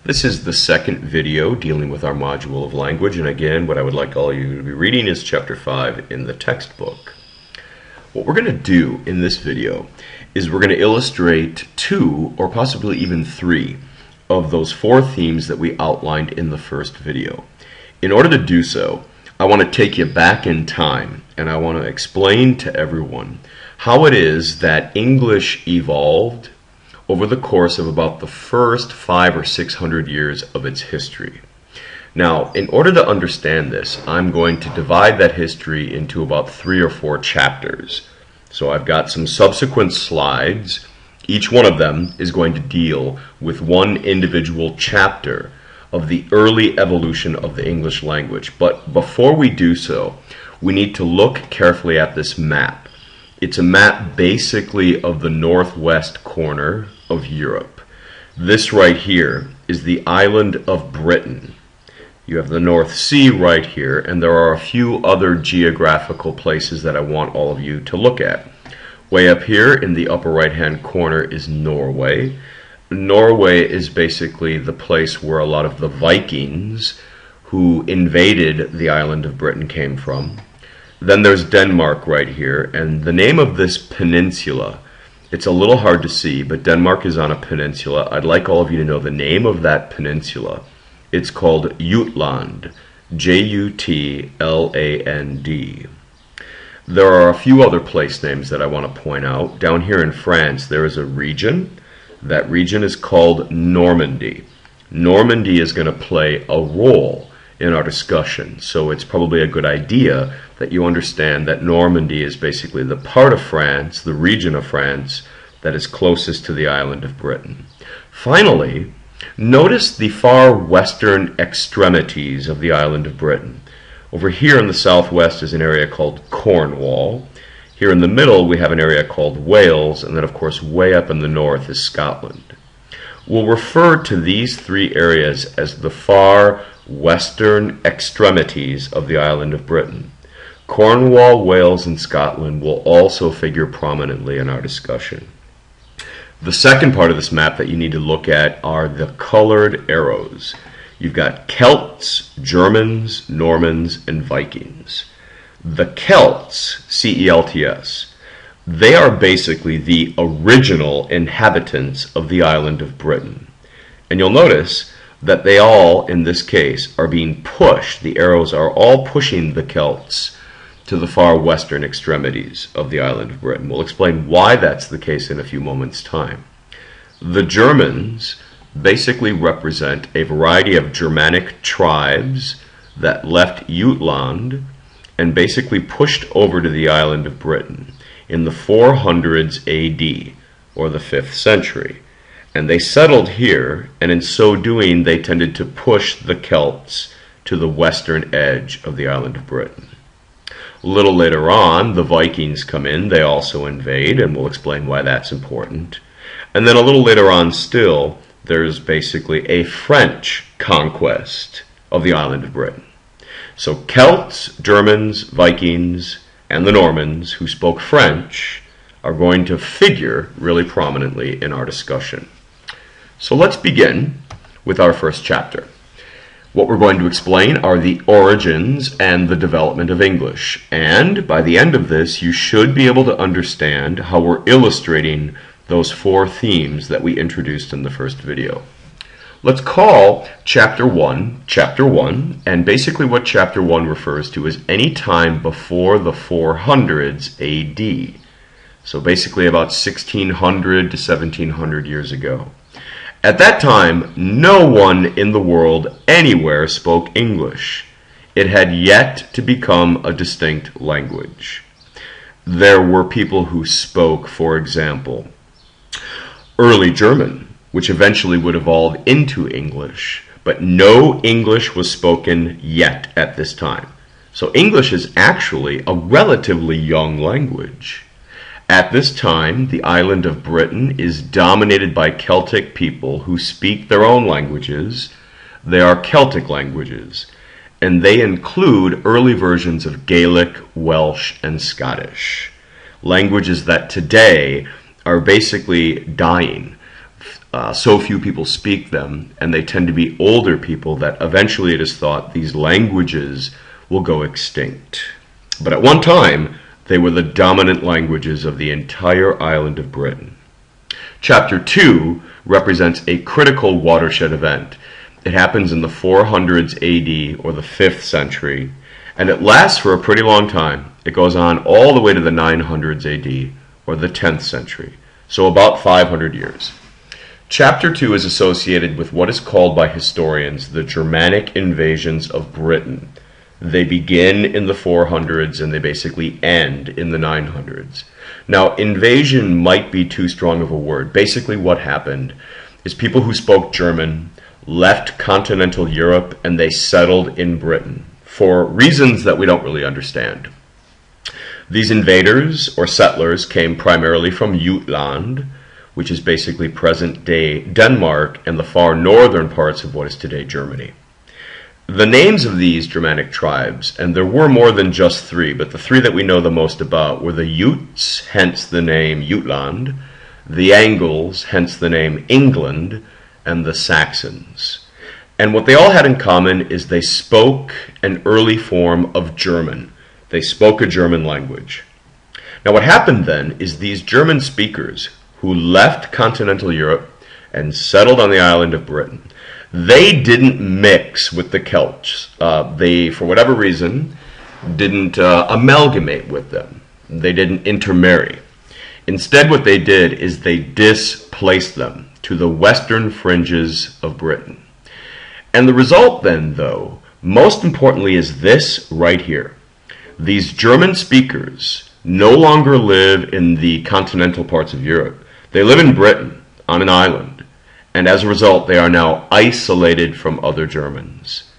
This is the second video dealing with our module of language, and again, what I would like all of you to be reading is Chapter 5 in the textbook. What we're going to do in this video is we're going to illustrate 2 or possibly even 3 of those 4 themes that we outlined in the first video. In order to do so, I want to take you back in time and I want to explain to everyone how it is that English evolved over the course of about the first 500 or 600 years of its history. Now, in order to understand this, I'm going to divide that history into about 3 or 4 chapters. So I've got some subsequent slides. Each one of them is going to deal with one individual chapter of the early evolution of the English language. But before we do so, we need to look carefully at this map. It's a map basically of the northwest corner of Europe. This right here is the island of Britain. You have the North Sea right here, and there are a few other geographical places that I want all of you to look at. Way up here in the upper right hand corner is Norway. Norway is basically the place where a lot of the Vikings who invaded the island of Britain came from. Then there's Denmark right here, and the name of this peninsula, it's a little hard to see, but Denmark is on a peninsula. I'd like all of you to know the name of that peninsula. It's called Jutland, J-U-T-L-A-N-D. There are a few other place names that I want to point out. Down here in France, there is a region. That region is called Normandy. Normandy is going to play a role in our discussion, so it's probably a good idea that you understand that Normandy is basically the part of France, the region of France, that is closest to the island of Britain. Finally, notice the far western extremities of the island of Britain. Over here in the southwest is an area called Cornwall. Here in the middle we have an area called Wales, and then of course way up in the north is Scotland. We'll refer to these 3 areas as the far western extremities of the island of Britain. Cornwall, Wales, and Scotland will also figure prominently in our discussion. The second part of this map that you need to look at are the colored arrows. You've got Celts, Germans, Normans, and Vikings. The Celts, C-E-L-T-S, they are basically the original inhabitants of the island of Britain. And you'll notice that they all, in this case, are being pushed. The arrows are all pushing the Celts to the far western extremities of the island of Britain. We'll explain why that's the case in a few moments' time. The Germans basically represent a variety of Germanic tribes that left Jutland and basically pushed over to the island of Britain in the 400s AD, or the 5th century. And they settled here, and in so doing they tended to push the Celts to the western edge of the island of Britain. A little later on, the Vikings come in, they also invade, and we'll explain why that's important. And then a little later on still, there's basically a French conquest of the island of Britain. So Celts, Germans, Vikings, and the Normans who spoke French are going to figure really prominently in our discussion. So let's begin with our first chapter. What we're going to explain are the origins and the development of English. And by the end of this, you should be able to understand how we're illustrating those 4 themes that we introduced in the first video. Let's call Chapter 1, Chapter 1, and basically what Chapter 1 refers to is any time before the 400s AD. So basically about 1600 to 1700 years ago. At that time, no one in the world anywhere spoke English. It had yet to become a distinct language. There were people who spoke, for example, early German, which eventually would evolve into English, but no English was spoken yet at this time. So English is actually a relatively young language. At this time, the island of Britain is dominated by Celtic people who speak their own languages. They are Celtic languages, and they include early versions of Gaelic, Welsh, and Scottish. Languages that today are basically dying. so few people speak them, and they tend to be older people, that eventually it is thought these languages will go extinct. But at one time, they were the dominant languages of the entire island of Britain. Chapter 2 represents a critical watershed event. It happens in the 400s AD, or the 5th century, and it lasts for a pretty long time. It goes on all the way to the 900s AD, or the 10th century, so about 500 years. Chapter 2 is associated with what is called by historians the Germanic invasions of Britain. They begin in the 400s and they basically end in the 900s. Now, invasion might be too strong of a word. Basically what happened is people who spoke German left continental Europe and they settled in Britain for reasons that we don't really understand. These invaders or settlers came primarily from Jutland, which is basically present-day Denmark and the far northern parts of what is today Germany. The names of these Germanic tribes, and there were more than just three, but the three that we know the most about were the Utes, hence the name Jutland, the Angles, hence the name England, and the Saxons. And what they all had in common is they spoke an early form of German. They spoke a German language. Now what happened then is these German speakers who left continental Europe and settled on the island of Britain, they didn't mix with the Celts. They, for whatever reason, didn't amalgamate with them. They didn't intermarry. Instead, what they did is they displaced them to the western fringes of Britain. And the result then, though, most importantly, is this right here. These German speakers no longer live in the continental parts of Europe. They live in Britain, on an island. And as a result, they are now isolated from other Germans.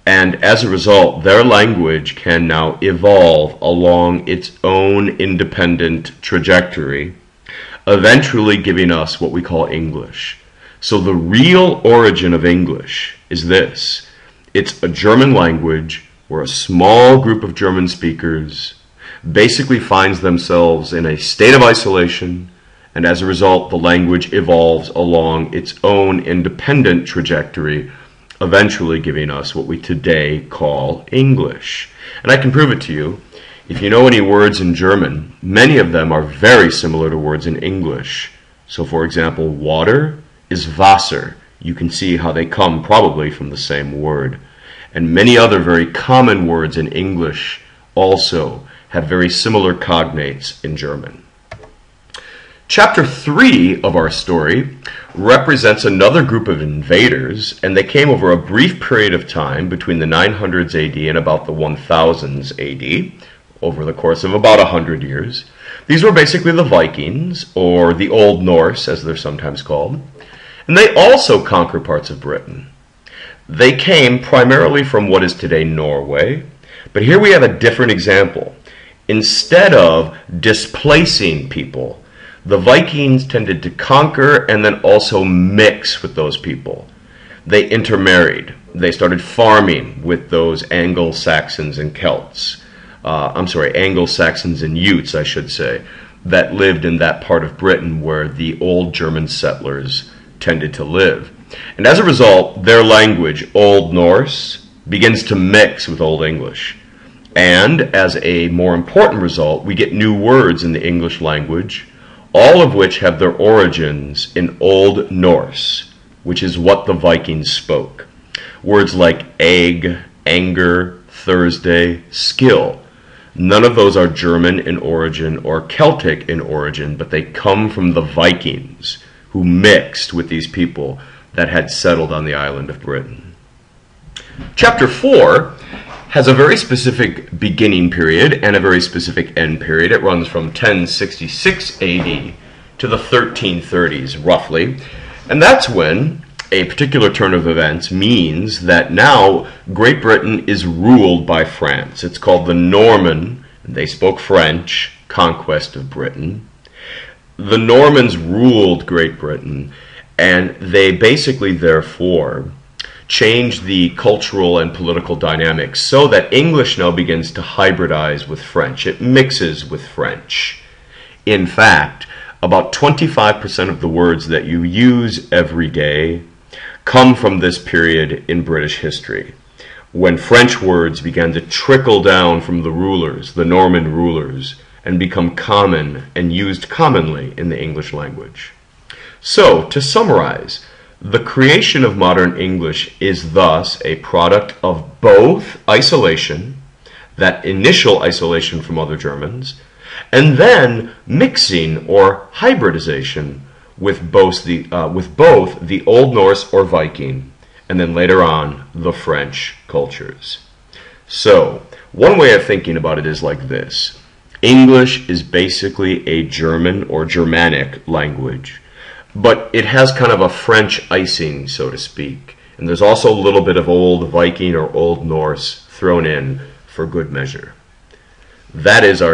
And as a result, their language can now evolve along its own independent trajectory, eventually giving us what we call English. So the real origin of English is this. It's a German language where a small group of German speakers basically finds themselves in a state of isolation, and as a result, the language evolves along its own independent trajectory, eventually giving us what we today call English. And I can prove it to you. If you know any words in German, many of them are very similar to words in English. So for example, water is Wasser. You can see how they come probably from the same word. And many other very common words in English also have very similar cognates in German. Chapter 3 of our story represents another group of invaders, and they came over a brief period of time between the 900s AD and about the 1000s AD, over the course of about 100 years. These were basically the Vikings, or the Old Norse, as they're sometimes called, and they also conquered parts of Britain. They came primarily from what is today Norway, but here we have a different example. Instead of displacing people, the Vikings tended to conquer and then also mix with those people. They intermarried. They started farming with those Anglo-Saxons and Celts. Anglo-Saxons and Utes, I should say, that lived in that part of Britain where the old German settlers tended to live. And as a result, their language, Old Norse, begins to mix with Old English. And as a more important result, we get new words in the English language, all of which have their origins in Old Norse, which is what the Vikings spoke. Words like egg, anger, Thursday, skill. None of those are German in origin or Celtic in origin, but they come from the Vikings, who mixed with these people that had settled on the island of Britain. Chapter 4 has a very specific beginning period and a very specific end period. It runs from 1066 AD to the 1330s, roughly. And that's when a particular turn of events means that now Great Britain is ruled by France. It's called the Norman, and they spoke French, conquest of Britain. The Normans ruled Great Britain, and they basically, therefore, changed the cultural and political dynamics so that English now begins to hybridize with French. It mixes with French. In fact, about 25% of the words that you use every day come from this period in British history, when French words began to trickle down from the rulers, the Norman rulers, and become common and used commonly in the English language. So, to summarize, the creation of modern English is thus a product of both isolation, that initial isolation from other Germans, and then mixing or hybridization with both the Old Norse or Viking, and then later on the French cultures. So, one way of thinking about it is like this. English is basically a German or Germanic language, but it has kind of a French icing, so to speak. And there's also a little bit of Old Viking or Old Norse thrown in for good measure. That is our